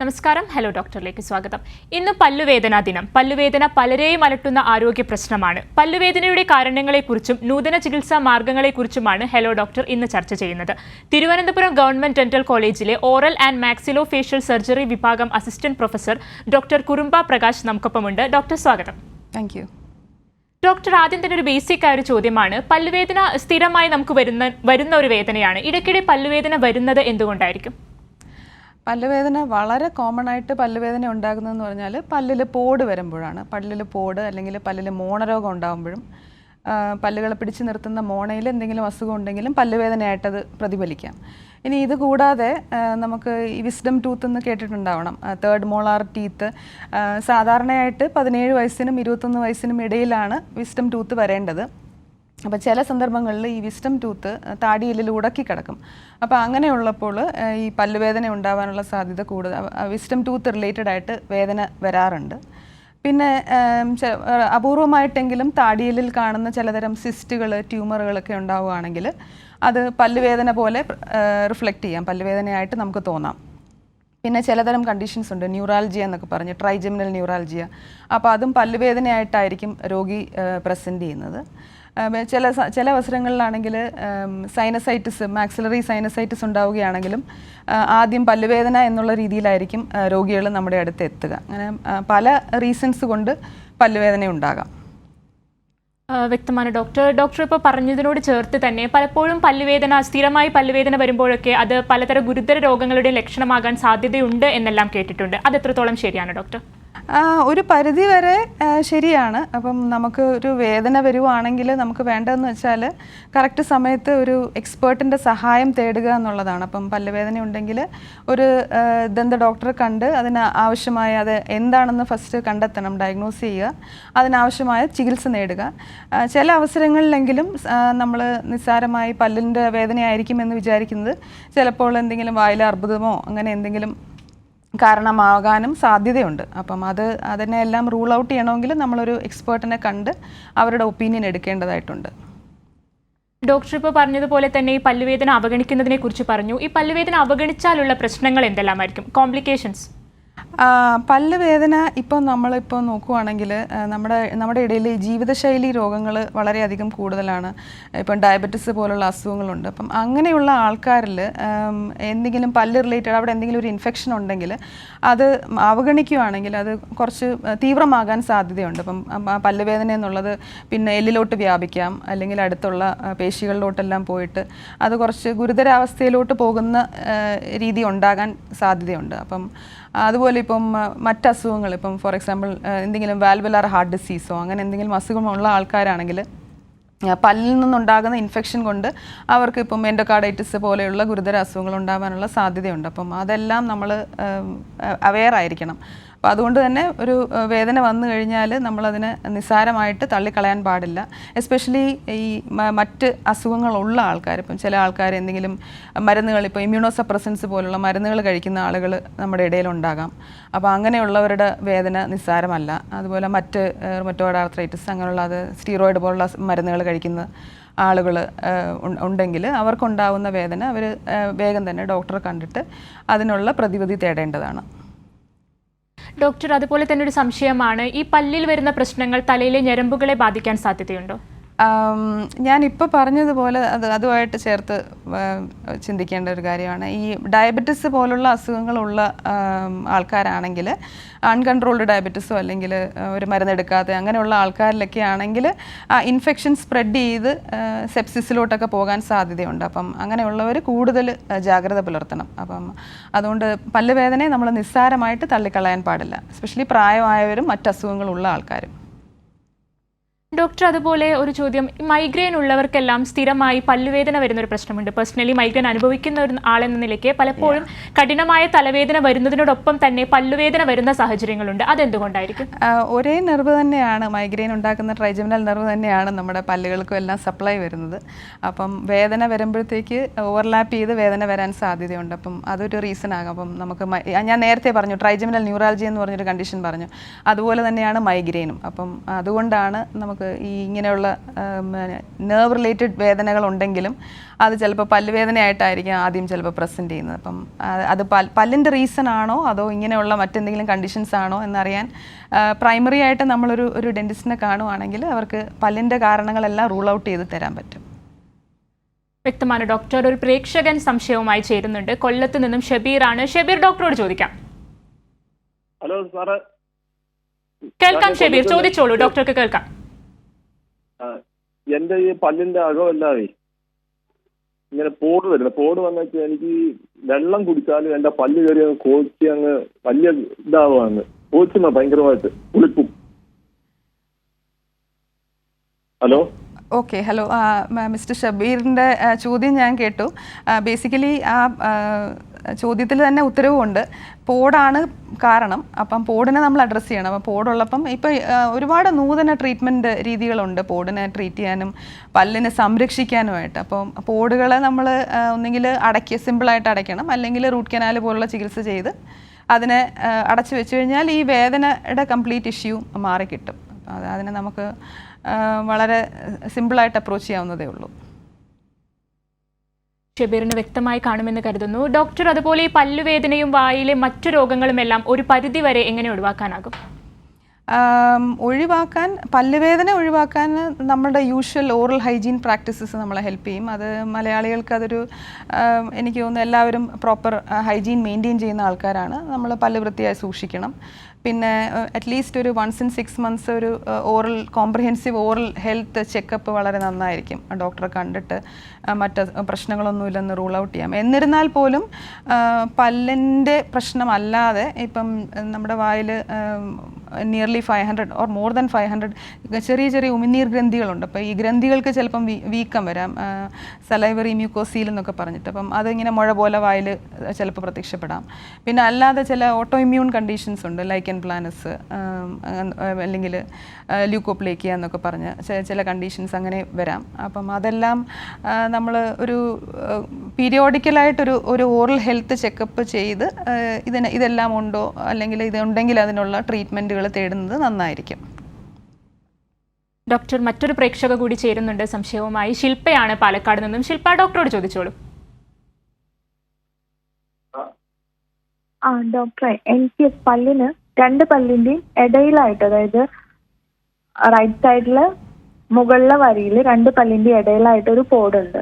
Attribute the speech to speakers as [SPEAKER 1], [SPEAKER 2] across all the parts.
[SPEAKER 1] നമസ്കാരം. ഹലോ ഡോക്ടറിലേക്ക് സ്വാഗതം. ഇന്ന് പല്ലുവേദനാ ദിനം. പല്ലുവേദന പലരെയും അലട്ടുന്ന ആരോഗ്യ പ്രശ്നമാണ്. പല്ലുവേദനയുടെ കാരണങ്ങളെക്കുറിച്ചും നൂതന ചികിത്സാ മാർഗങ്ങളെക്കുറിച്ചുമാണ് ഹലോ ഡോക്ടർ ഇന്ന് ചർച്ച ചെയ്യുന്നത്. തിരുവനന്തപുരം ഗവൺമെന്റ് ഡെന്റൽ കോളേജിലെ oral and maxillofacial surgery വിഭാഗം assistant professor doctor Kurumba Prakash നമുക്കൊപ്പമുണ്ട്. ഡോക്ടർ സ്വാഗതം.
[SPEAKER 2] Thank you.
[SPEAKER 1] ഡോക്ടർ, ആദ്യം തന്നെ ഒരു ബേസിക് ആയ ഒരു ചോദ്യമാണ്. പല്ലുവേദന സ്ഥിരമായി നമുക്ക് വരുന്ന ഒരു വേദനയാണ്. ഇടയ്ക്കിടെ പല്ലുവേദന വരുന്നത് എന്തുകൊണ്ടായിരിക്കും?
[SPEAKER 2] പല്ലുവേദന വളരെ കോമൺ ആയിട്ട് പല്ലുവേദന ഉണ്ടാകുന്നതെന്ന് പറഞ്ഞാൽ പല്ലിൽ പോട് വരുമ്പോഴാണ്. പല്ലിൽ പോട് അല്ലെങ്കിൽ പല്ലിൽ മോണരോഗം ഉണ്ടാകുമ്പോഴും പല്ലുകളെ പിടിച്ചു നിർത്തുന്ന മോണയിൽ എന്തെങ്കിലും അസുഖം ഉണ്ടെങ്കിലും പല്ലുവേദനയായിട്ടത് പ്രതിഫലിക്കാം. ഇനി ഇത് കൂടാതെ നമുക്ക് ഈ വിസ്ഡം ടൂത്ത് എന്ന് കേട്ടിട്ടുണ്ടാവണം. തേർഡ് മോളാർ ടീത്ത് സാധാരണയായിട്ട് 17 വയസ്സിനും 21 വയസ്സിനും ഇടയിലാണ് വിസ്ഡം ടൂത്ത് വരേണ്ടത്. അപ്പോൾ ചില സന്ദർഭങ്ങളിൽ ഈ വിസ്ഡം ടൂത്ത് താടിയെല്ലിൽ ഉടക്കി കിടക്കും. അപ്പോൾ അങ്ങനെയുള്ളപ്പോൾ ഈ പല്ലുവേദന ഉണ്ടാവാനുള്ള സാധ്യത കൂടുതൽ. വിസ്ഡം ടൂത്ത് റിലേറ്റഡ് ആയിട്ട് വേദന വരാറുണ്ട്. പിന്നെ അപൂർവമായിട്ടെങ്കിലും താടിയെല്ലിൽ കാണുന്ന ചിലതരം സിസ്റ്റുകൾ, ട്യൂമറുകളൊക്കെ ഉണ്ടാവുകയാണെങ്കിൽ അത് പല്ലുവേദന പോലെ റിഫ്ലക്റ്റ് ചെയ്യാം, പല്ലുവേദനയായിട്ട് നമുക്ക് തോന്നാം. പിന്നെ ചിലതരം കണ്ടീഷൻസ് ഉണ്ട്, ന്യൂറാൾജിയ എന്നൊക്കെ പറഞ്ഞ്, ട്രൈജെമിനൽ ന്യൂറാൾജിയ. അപ്പോൾ അതും പല്ലുവേദനയായിട്ടായിരിക്കും രോഗി പ്രസൻറ്റ് ചെയ്യുന്നത്. ചില അവസരങ്ങളിലാണെങ്കിൽ സൈനസൈറ്റിസ്, മാക്സിലറി സൈനസൈറ്റിസ് ഉണ്ടാവുകയാണെങ്കിലും ആദ്യം പല്ലുവേദന എന്നുള്ള രീതിയിലായിരിക്കും രോഗികൾ നമ്മുടെ അടുത്ത് എത്തുക. അങ്ങനെ പല റീസൺസ് കൊണ്ട് പല്ലുവേദന ഉണ്ടാകാം.
[SPEAKER 1] വ്യക്തമാണ് ഡോക്ടർ. ഡോക്ടർ ഇപ്പോൾ പറഞ്ഞതിനോട് ചേർത്ത് തന്നെ പലപ്പോഴും സ്ഥിരമായി പല്ലുവേദന വരുമ്പോഴൊക്കെ അത് പലതരം ഗുരുതര രോഗങ്ങളുടെ ലക്ഷണമാകാൻ സാധ്യതയുണ്ട് എന്നെല്ലാം കേട്ടിട്ടുണ്ട്. അത് എത്രത്തോളം ശരിയാണ് ഡോക്ടർ?
[SPEAKER 2] ഒരു പരിധി വരെ ശരിയാണ്. അപ്പം നമുക്ക് ഒരു വേദന വരുവാണെങ്കിൽ നമുക്ക് വേണ്ടതെന്ന് വെച്ചാൽ കറക്റ്റ് സമയത്ത് ഒരു എക്സ്പേർട്ടിൻ്റെ സഹായം തേടുക എന്നുള്ളതാണ്. അപ്പം പല്ലുവേദന ഉണ്ടെങ്കിൽ ഒരു ദന്ത ഡോക്ടറെ കണ്ട് അതിന് ആവശ്യമായ, അത് എന്താണെന്ന് ഫസ്റ്റ് കണ്ടെത്തണം, ഡയഗ്നോസ് ചെയ്യുക, അതിനാവശ്യമായ ചികിത്സ നേടുക. ചില അവസരങ്ങളിലെങ്കിലും നമ്മൾ നിസ്സാരമായി പല്ലിൻ്റെ വേദനയായിരിക്കുമെന്ന് വിചാരിക്കുന്നത് ചിലപ്പോൾ എന്തെങ്കിലും വായിലെ അർബുദമോ അങ്ങനെ എന്തെങ്കിലും കാരണമാകാനും സാധ്യതയുണ്ട്. അപ്പം അതിനെല്ലാം റൂൾ ഔട്ട് ചെയ്യണമെങ്കിൽ നമ്മളൊരു എക്സ്പേർട്ടിനെ കണ്ട് അവരുടെ ഒപ്പീനിയൻ എടുക്കേണ്ടതായിട്ടുണ്ട്.
[SPEAKER 1] ഡോക്ടർ ഇപ്പോൾ പറഞ്ഞതുപോലെ തന്നെ ഈ പല്ലുവേദന അവഗണിക്കുന്നതിനെ കുറിച്ച് പറഞ്ഞു. ഈ പല്ലുവേദന അവഗണിച്ചാലുള്ള പ്രശ്നങ്ങൾ എന്തെല്ലാമായിരിക്കും, കോംപ്ലിക്കേഷൻസ്?
[SPEAKER 2] പല്ലുവേദന ഇപ്പം നമ്മളിപ്പോൾ നോക്കുവാണെങ്കിൽ നമ്മുടെ ഇടയിൽ ഈ ജീവിതശൈലി രോഗങ്ങൾ വളരെയധികം കൂടുതലാണ്. ഇപ്പം ഡയബറ്റിസ് പോലുള്ള അസുഖങ്ങളുണ്ട്. അപ്പം അങ്ങനെയുള്ള ആൾക്കാരിൽ എന്തെങ്കിലും പല്ല് റിലേറ്റഡ് അവിടെ എന്തെങ്കിലും ഒരു ഇൻഫെക്ഷൻ ഉണ്ടെങ്കിൽ അത് അവഗണിക്കുകയാണെങ്കിൽ അത് കുറച്ച് തീവ്രമാകാൻ സാധ്യതയുണ്ട്. അപ്പം പല്ലുവേദന എന്നുള്ളത് പിന്നെ എല്ലിലോട്ട് വ്യാപിക്കാം, അല്ലെങ്കിൽ അടുത്തുള്ള പേശികളിലോട്ടെല്ലാം പോയിട്ട് അത് കുറച്ച് ഗുരുതരാവസ്ഥയിലോട്ട് പോകുന്ന രീതി ഉണ്ടാകാൻ സാധ്യതയുണ്ട്. അപ്പം അതുപോലെ ഇപ്പം മറ്റസുഖങ്ങൾ, ഇപ്പം ഫോർ എക്സാമ്പിൾ എന്തെങ്കിലും വാൽവുലാർ ഹാർട്ട് ഡിസീസോ അങ്ങനെ എന്തെങ്കിലും അസുഖമുള്ള ആൾക്കാരാണെങ്കിൽ പല്ലിൽ നിന്നുണ്ടാകുന്ന ഇൻഫെക്ഷൻ കൊണ്ട് അവർക്ക് ഇപ്പം എൻഡോകാർഡൈറ്റിസ് പോലെയുള്ള ഗുരുതര അസുഖങ്ങൾ ഉണ്ടാകാനുള്ള സാധ്യതയുണ്ട്. അപ്പം അതെല്ലാം നമ്മൾ അവെയർ ആയിരിക്കണം. അപ്പോൾ അതുകൊണ്ട് തന്നെ ഒരു വേദന വന്നു കഴിഞ്ഞാൽ നമ്മളതിനെ നിസ്സാരമായിട്ട് തള്ളിക്കളയാൻ പാടില്ല. എസ്പെഷ്യലി ഈ മറ്റ് അസുഖങ്ങളുള്ള ആൾക്കാർ, ഇപ്പം ചില ആൾക്കാർ എന്തെങ്കിലും മരുന്നുകൾ, ഇപ്പോൾ ഇമ്മ്യൂണോസപ്രസൻസ് പോലുള്ള മരുന്നുകൾ കഴിക്കുന്ന ആളുകൾ നമ്മുടെ ഇടയിലുണ്ടാകാം. അപ്പോൾ അങ്ങനെയുള്ളവരുടെ വേദന നിസ്സാരമല്ല. അതുപോലെ മറ്റ് റുമറ്റോയ്ഡ് ആർത്രൈറ്റിസ് അങ്ങനെയുള്ള സ്റ്റീറോയിഡ് പോലുള്ള മരുന്നുകൾ കഴിക്കുന്ന ആളുകൾ ഉണ്ടെങ്കിൽ അവർക്കുണ്ടാവുന്ന വേദന അവർ വേഗം തന്നെ ഡോക്ടറെ കണ്ടിട്ട് അതിനുള്ള പ്രതിവിധി തേടേണ്ടതാണ്.
[SPEAKER 1] ഡോക്ടർ, അതുപോലെ തന്നെ ഒരു സംശയമാണ്, ഈ പല്ലിൽ വരുന്ന പ്രശ്നങ്ങൾ തലയിലെ ഞരമ്പുകളെ ബാധിക്കാൻ സാധ്യതയുണ്ടോ?
[SPEAKER 2] ഞാനിപ്പോൾ പറഞ്ഞതുപോലെ അതുമായിട്ട് ചേർത്ത് ചിന്തിക്കേണ്ട ഒരു കാര്യമാണ്. ഈ ഡയബറ്റിസ് പോലുള്ള അസുഖങ്ങളുള്ള ആൾക്കാരാണെങ്കിൽ, അൺകൺട്രോൾഡ് ഡയബറ്റിസോ അല്ലെങ്കിൽ ഒരു മരുന്നെടുക്കാതെ അങ്ങനെയുള്ള ആൾക്കാരിലൊക്കെ ആണെങ്കിൽ ഇൻഫെക്ഷൻ സ്പ്രെഡ് ചെയ്ത് സെപ്സിസിലോട്ടൊക്കെ പോകാൻ സാധ്യതയുണ്ട്. അപ്പം അങ്ങനെയുള്ളവർ കൂടുതൽ ജാഗ്രത പുലർത്തണം. അപ്പം അതുകൊണ്ട് പല്ലുവേദനയെ നമ്മൾ നിസ്സാരമായിട്ട് തള്ളിക്കളയാൻ പാടില്ല, എസ്പെഷ്യലി പ്രായമായവരും മറ്റസുഖങ്ങളുള്ള ആൾക്കാരും.
[SPEAKER 1] ഡോക്ടർ, അതുപോലെ ഒരു ചോദ്യം, മൈഗ്രെയിൻ ഉള്ളവർക്കെല്ലാം സ്ഥിരമായി പല്ലുവേദന വരുന്നൊരു പ്രശ്നമുണ്ട്. പേഴ്സണലി മൈഗ്രെയിൻ അനുഭവിക്കുന്ന ഒരു ആളെന്ന നിലയ്ക്ക് പലപ്പോഴും കഠിനമായ തലവേദന വരുന്നതിനോടൊപ്പം തന്നെ പല്ലുവേദന വരുന്ന സാഹചര്യങ്ങളുണ്ട്. അതെന്തുകൊണ്ടായിരിക്കും?
[SPEAKER 2] ഒരേ നെർവ് തന്നെയാണ്, മൈഗ്രെയിൻ ഉണ്ടാക്കുന്ന ട്രൈജെമിനൽ നെർവ് തന്നെയാണ് നമ്മുടെ പല്ലുകൾക്കും എല്ലാം സപ്ലൈ വരുന്നത്. അപ്പം വേദന വരുമ്പോഴത്തേക്ക് ഓവർലാപ്പ് ചെയ്ത് വേദന വരാൻ സാധ്യതയുണ്ട്. അപ്പം അതൊരു റീസൺ ആകും. അപ്പം നമുക്ക് ഞാൻ നേരത്തെ പറഞ്ഞു ട്രൈജെമിനൽ ന്യൂറാൾജി എന്ന് പറഞ്ഞൊരു കണ്ടീഷൻ പറഞ്ഞു, അതുപോലെ തന്നെയാണ് മൈഗ്രെയിനും. അപ്പം അതുകൊണ്ടാണ് നമുക്ക് ഈ ഇങ്ങനെയുള്ള നെർവ് റിലേറ്റഡ് വേദനകളുണ്ടെങ്കിലും അത് ചിലപ്പോൾ പല്ലുവേദനയായിട്ടായിരിക്കും ആദ്യം ചിലപ്പോൾ പ്രസൻറ്റ് ചെയ്യുന്നത്. അപ്പം അത് പല്ലിൻ്റെ റീസൺ ആണോ അതോ ഇങ്ങനെയുള്ള മറ്റെന്തെങ്കിലും കണ്ടീഷൻസ് ആണോ എന്നറിയാൻ പ്രൈമറി ആയിട്ട് നമ്മളൊരു ഡെൻറ്റിസ്റ്റിനെ കാണുവാണെങ്കിൽ അവർക്ക് പല്ലിൻ്റെ കാരണങ്ങളെല്ലാം റൂൾ ഔട്ട് ചെയ്ത് തരാൻ പറ്റും.
[SPEAKER 1] വ്യക്തമാണ് ഡോക്ടർ. ഒരു പ്രേക്ഷകൻ സംശയവുമായി ചേരുന്നുണ്ട്. കൊല്ലത്ത് നിന്നും ഷബീർ ആണ്. ഷബീർ, ഡോക്ടറോട് ചോദിക്കാം.
[SPEAKER 3] Hello sir.
[SPEAKER 1] കേൾക്കാം ഷബീർ, ചോദിച്ചോളൂ, ഡോക്ടർക്ക് കേൾക്കാം.
[SPEAKER 3] എന്റെ ഈ പല്ലിന്റെ അകമല്ലാതെ ഇങ്ങനെ പോട് വരുന്നത്. പോട് വന്നിട്ട് എനിക്ക് വെള്ളം കുടിച്ചാലും എന്റെ പല്ല് കയറി അങ്ങ് കോച്ചി അങ്ങ് വലിയ ഇതാവുകയാണ്. കോച്ചുന്ന ഭയങ്കരമായിട്ട് കുളിപ്പും. ഹലോ.
[SPEAKER 2] ഓക്കെ, ഹലോ മിസ്റ്റർ ഷബീറിൻ്റെ ചോദ്യം ഞാൻ കേട്ടു. ബേസിക്കലി ആ ചോദ്യത്തിൽ തന്നെ ഉത്തരവുമുണ്ട്. പോടാണ് കാരണം. അപ്പം പോടിനെ നമ്മൾ അഡ്രസ്സ് ചെയ്യണം. അപ്പം പോടുള്ളപ്പം ഇപ്പം ഒരുപാട് നൂതന ട്രീറ്റ്മെൻറ്റ് രീതികളുണ്ട് പോടിനെ ട്രീറ്റ് ചെയ്യാനും പല്ലിനെ സംരക്ഷിക്കാനുമായിട്ട്. അപ്പം പോടുകളെ നമ്മൾ ഒന്നുകിൽ സിമ്പിളായിട്ട് അടയ്ക്കണം, അല്ലെങ്കിൽ റൂട്ട് കനാൽ പോലുള്ള ചികിത്സ ചെയ്ത് അതിനെ അടച്ചു വെച്ച് കഴിഞ്ഞാൽ ഈ വേദനയുടെ കംപ്ലീറ്റ് ഇഷ്യൂ മാറിക്കിട്ടും. അതിനെ നമുക്ക് വളരെ സിമ്പിളായിട്ട് അപ്രോച്ച് ചെയ്യാവുന്നതേ ഉള്ളൂ.
[SPEAKER 1] ഷബീറിന് വ്യക്തമായി കാണുമെന്ന് കരുതുന്നു. ഡോക്ടർ, അതുപോലെ ഈ പല്ലുവേദനയും വായിലെ മറ്റു രോഗങ്ങളും എല്ലാം ഒരു പരിധി വരെ എങ്ങനെ ഒഴിവാക്കാനാകും?
[SPEAKER 2] പല്ലുവേദന ഒഴിവാക്കാൻ നമ്മുടെ യൂഷ്വൽ ഓറൽ ഹൈജീൻ പ്രാക്ടീസസ് നമ്മളെ ഹെൽപ്പ് ചെയ്യും. അത് മലയാളികൾക്ക് അതൊരു എനിക്ക് തോന്നുന്നു എല്ലാവരും പ്രോപ്പർ ഹൈജീൻ മെയിൻറ്റെയിൻ ചെയ്യുന്ന ആൾക്കാരാണ്. നമ്മൾ പല്ല് വൃത്തിയായി സൂക്ഷിക്കണം. പിന്നെ അറ്റ്ലീസ്റ്റ് ഒരു 1 in 6 months ഒരു കോംപ്രിഹെൻസീവ് ഓറൽ ഹെൽത്ത് ചെക്കപ്പ് വളരെ നന്നായിരിക്കും. ഡോക്ടറെ കണ്ടിട്ട് മറ്റ് പ്രശ്നങ്ങളൊന്നുമില്ലെന്ന് റൂൾ ഔട്ട് ചെയ്യാം. എന്നിരുന്നാൽ പോലും പല്ലിൻ്റെ പ്രശ്നമല്ലാതെ ഇപ്പം നമ്മുടെ വായിൽ നിയർലി 500 ഓർ മോർ ദാൻ 500 ചെറിയ ചെറിയ ഉമിനീർ ഗ്രന്ഥികളുണ്ട്. അപ്പോൾ ഈ ഗ്രന്ഥികൾക്ക് ചിലപ്പം വീക്കം വരാം, സലൈവറി മ്യൂക്കോസീൽ എന്നൊക്കെ പറഞ്ഞിട്ട്. അപ്പം അതിങ്ങനെ മുഴ പോലെ വായിൽ ചിലപ്പോൾ പ്രത്യക്ഷപ്പെടാം. പിന്നെ അല്ലാതെ ചില ഓട്ടോ ഇമ്മ്യൂൺ കണ്ടീഷൻസ് ഉണ്ട്, ലൈക്കൻ പ്ലാനസ് അല്ലെങ്കിൽ ല്യൂക്കോപ്ലേക്കിയ എന്നൊക്കെ പറഞ്ഞ് ചില കണ്ടീഷൻസ് അങ്ങനെ വരാം. അപ്പം അതെല്ലാം നമ്മൾ ഒരു പീരിയോഡിക്കലായിട്ടൊരു ഓറൽ ഹെൽത്ത് ചെക്കപ്പ് ചെയ്ത് ഇതെല്ലാം ഉണ്ടോ അല്ലെങ്കിൽ ഇതുണ്ടെങ്കിൽ അതിനുള്ള ട്രീറ്റ്മെൻറ്റുകൾ തേടുന്നത് നന്നായിരിക്കും.
[SPEAKER 1] ഡോക്ടർ, മറ്റൊരു പ്രേക്ഷക കൂടി ചേരുന്നുണ്ട് സംശയവുമായി. ശില്പയാണ് പാലക്കാട് നിന്നും. ശില്പ, ഡോക്ടറോട് ചോദിച്ചോളൂ.
[SPEAKER 4] ഡോക്ടറെ, എനിക്ക് പല്ലിന് 2 പല്ലിന്റെയും ഇടയിലായിട്ട്, അതായത് റൈറ്റ് സൈഡില് മുകളിലെ വരിയിൽ 2 പല്ലിന്റെ ഇടയിലായിട്ട് ഒരു പോടുണ്ട്.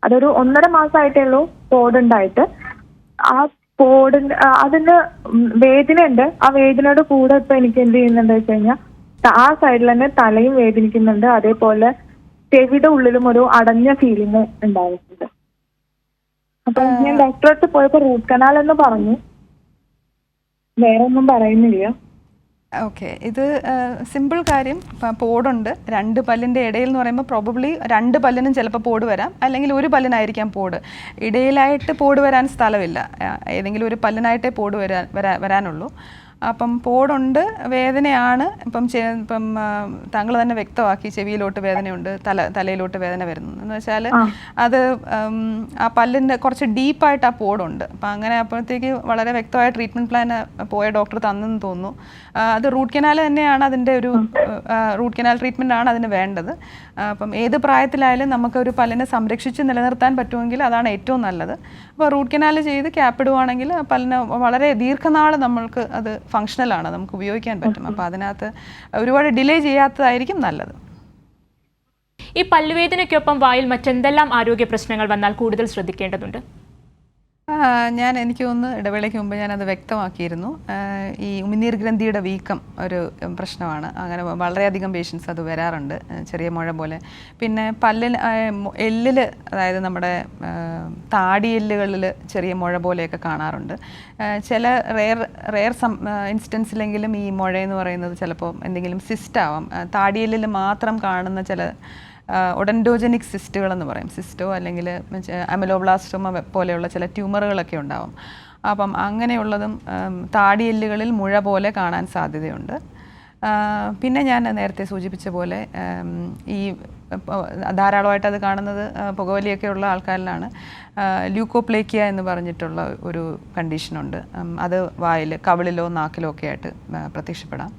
[SPEAKER 4] അതൊരു 1.5 മാസമായിട്ടേ ഉള്ളൂ പോടുണ്ടായിട്ട്. ആ പോടിന് അതിന് വേദനയുണ്ട്. ആ വേദനയുടെ കൂടെ ഇപ്പൊ എനിക്ക് എന്ത് ചെയ്യുന്നുണ്ട് വെച്ച് കഴിഞ്ഞാൽ ആ സൈഡിൽ തന്നെ തലയും വേദനിക്കുന്നുണ്ട്. അതേപോലെ ചെവിയുടെ ഉള്ളിലും ഒരു അടഞ്ഞ ഫീലിംഗ് ഉണ്ടായിട്ടുണ്ട്. അപ്പൊ ഞാൻ ഡോക്ടറെ അടുത്ത് പോയപ്പോ റൂട്ട് കനാൽ എന്ന് പറഞ്ഞു, വേറെ ഒന്നും പറയുന്നില്ല.
[SPEAKER 2] ഓക്കെ, ഇത് സിമ്പിൾ കാര്യം. പോടുണ്ട് 2 പല്ലിൻ്റെ ഇടയിൽ എന്ന് പറയുമ്പോൾ പ്രോബബ്ലി 2 പല്ലിനും ചിലപ്പോൾ പോട് വരാം, അല്ലെങ്കിൽ ഒരു പല്ലിനായിരിക്കാം പോട്. ഇടയിലായിട്ട് പോട് വരാൻ സ്ഥലമില്ല. ഏതെങ്കിലും ഒരു പല്ലിനായിട്ടേ പോട് വരാനുള്ളൂ. അപ്പം പോടുണ്ട്, വേദനയാണ്. ഇപ്പം താങ്കൾ തന്നെ വ്യക്തമാക്കി, ചെവിയിലോട്ട് വേദനയുണ്ട്, തലയിലോട്ട് വേദന വരുന്നു എന്ന് വെച്ചാൽ അത് ആ പല്ലിൻ്റെ കുറച്ച് ഡീപ്പായിട്ട് ആ പോടുണ്ട്. അപ്പം അങ്ങനെ അപ്പോഴത്തേക്ക് വളരെ വ്യക്തമായ ട്രീറ്റ്മെൻറ്റ് പ്ലാൻ പോയ ഡോക്ടർ തന്നെന്ന് തോന്നുന്നു. അത് റൂട്ട് കനാൽ തന്നെയാണ് അതിൻ്റെ ഒരു റൂട്ട് കനാൽ ട്രീറ്റ്മെൻ്റ് ആണ് അതിന് വേണ്ടത്. അപ്പം ഏത് പ്രായത്തിലായാലും നമുക്കൊരു പല്ലിനെ സംരക്ഷിച്ച് നിലനിർത്താൻ പറ്റുമെങ്കിൽ അതാണ് ഏറ്റവും നല്ലത്. അപ്പോൾ റൂട്ട് കനാൽ ചെയ്ത് ക്യാപ്പിടുവാണെങ്കിൽ പല്ലിന് വളരെ ദീർഘനാൾ നമ്മൾക്ക് അത് ഫങ്ഷണലാണ്, നമുക്ക് ഉപയോഗിക്കാൻ പറ്റും. അപ്പോൾ അതിനകത്ത് ഒരുപാട് ഡിലേ ചെയ്യാത്തതായിരിക്കും നല്ലത്.
[SPEAKER 1] ഈ പല്ലുവേദനയ്ക്കൊപ്പം വായിൽ മറ്റെന്തെല്ലാം ആരോഗ്യ പ്രശ്നങ്ങൾ വന്നാൽ കൂടുതൽ ശ്രദ്ധിക്കേണ്ടതുണ്ട്?
[SPEAKER 2] എനിക്ക് തോന്നുന്നു ഇടവേളയ്ക്ക് മുമ്പ് ഞാനത് വ്യക്തമാക്കിയിരുന്നു. ഈ ഉമിനീർ ഗ്രന്ഥിയുടെ വീക്കം ഒരു പ്രശ്നമാണ്. അങ്ങനെ വളരെയധികം പേഷ്യൻസ് അത് വരാറുണ്ട്, ചെറിയ മുഴ പോലെ. പിന്നെ എല്ലിൽ, അതായത് നമ്മുടെ താടിയെല്ലുകളിൽ ചെറിയ മുഴ പോലെയൊക്കെ കാണാറുണ്ട്. ചില റെയർ ഇൻസ്റ്റൻസിലെങ്കിലും ഈ മുഴയെന്ന് പറയുന്നത് ചിലപ്പോൾ എന്തെങ്കിലും സിസ്റ്റ് ആവാം. താടിയെല്ലിൽ മാത്രം കാണുന്ന ചില ഒഡൻഡോജനിക് സിസ്റ്റുകളെന്ന് പറയും, സിസ്റ്റോ അല്ലെങ്കിൽ അമലോബ്ലാസ്റ്റോമ പോലെയുള്ള ചില ട്യൂമറുകളൊക്കെ ഉണ്ടാവും. അപ്പം അങ്ങനെയുള്ളതും താടിയെല്ലുകളിൽ മുഴ പോലെ കാണാൻ സാധ്യതയുണ്ട്. പിന്നെ ഞാൻ നേരത്തെ സൂചിപ്പിച്ച പോലെ ഈ ധാരാളമായിട്ട് അത് കാണുന്നത് പുകവലിയൊക്കെ ഉള്ള ആൾക്കാരിലാണ്. ല്യൂക്കോപ്ലേക്കിയ എന്ന് പറഞ്ഞിട്ടുള്ള ഒരു കണ്ടീഷനുണ്ട്. അത് വായിൽ, കവിളിലോ നാക്കിലോ ഒക്കെ ആയിട്ട് പ്രത്യക്ഷപ്പെടാം.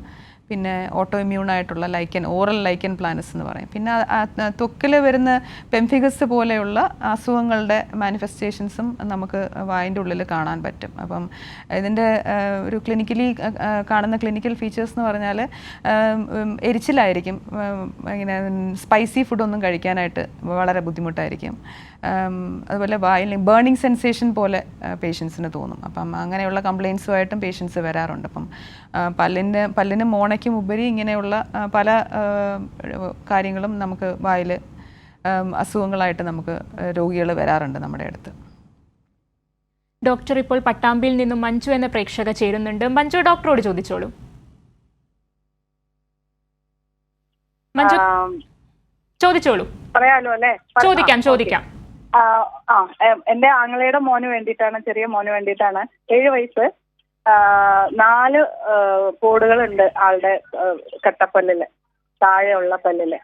[SPEAKER 2] പിന്നെ ഓട്ടോ ഇമ്മ്യൂൺ ആയിട്ടുള്ള ലൈക്കൻ, ഓറൽ ലൈക്കൻ പ്ലാനസ് എന്ന് പറയും. പിന്നെ ത്വക്കിൽ വരുന്ന പെംഫിഗസ് പോലെയുള്ള അസുഖങ്ങളുടെ മാനിഫെസ്റ്റേഷൻസും നമുക്ക് വായിൻ്റെ ഉള്ളിൽ കാണാൻ പറ്റും. അപ്പം ഇതിൻ്റെ ഒരു ക്ലിനിക്കലി കാണുന്ന ക്ലിനിക്കൽ ഫീച്ചേഴ്സ് എന്ന് പറഞ്ഞാൽ എരിച്ചിലായിരിക്കും, ഇങ്ങനെ സ്പൈസി ഫുഡൊന്നും കഴിക്കാനായിട്ട് വളരെ ബുദ്ധിമുട്ടായിരിക്കും. അതുപോലെ വായിൽ ബേണിംഗ് സെൻസേഷൻ പോലെ പേഷ്യൻസിന് തോന്നും. അപ്പം അങ്ങനെയുള്ള കംപ്ലയിൻസുമായിട്ടും പേഷ്യൻസ് വരാറുണ്ട്. അപ്പം പല്ലിന് മോണയ്ക്കും ഉപരി ഇങ്ങനെയുള്ള പല കാര്യങ്ങളും നമുക്ക് വായിൽ അസുഖങ്ങളായിട്ട് നമുക്ക് രോഗികൾ വരാറുണ്ട് നമ്മുടെ അടുത്ത്.
[SPEAKER 1] ഡോക്ടർ, ഇപ്പോൾ പട്ടാമ്പിയിൽ നിന്നും മഞ്ജു എന്ന പ്രേക്ഷക ചേരുന്നുണ്ട്. മഞ്ജു, ഡോക്ടറോട് ചോദിച്ചോളൂ. മഞ്ജു, ചോദിച്ചോളൂ.
[SPEAKER 5] പറയാലോ അല്ലേ?
[SPEAKER 1] ചോദിക്കാം.
[SPEAKER 5] എന്റെ ആങ്ങളയുടെ മോന് വേണ്ടിയിട്ടാണ്, ചെറിയ മോന് വേണ്ടിയിട്ടാണ്. 7 വയസ്സ്, 4 പോടുകളുണ്ട് ആളുടെ കട്ടപ്പല്ലില്, താഴെയുള്ള പല്ലില്.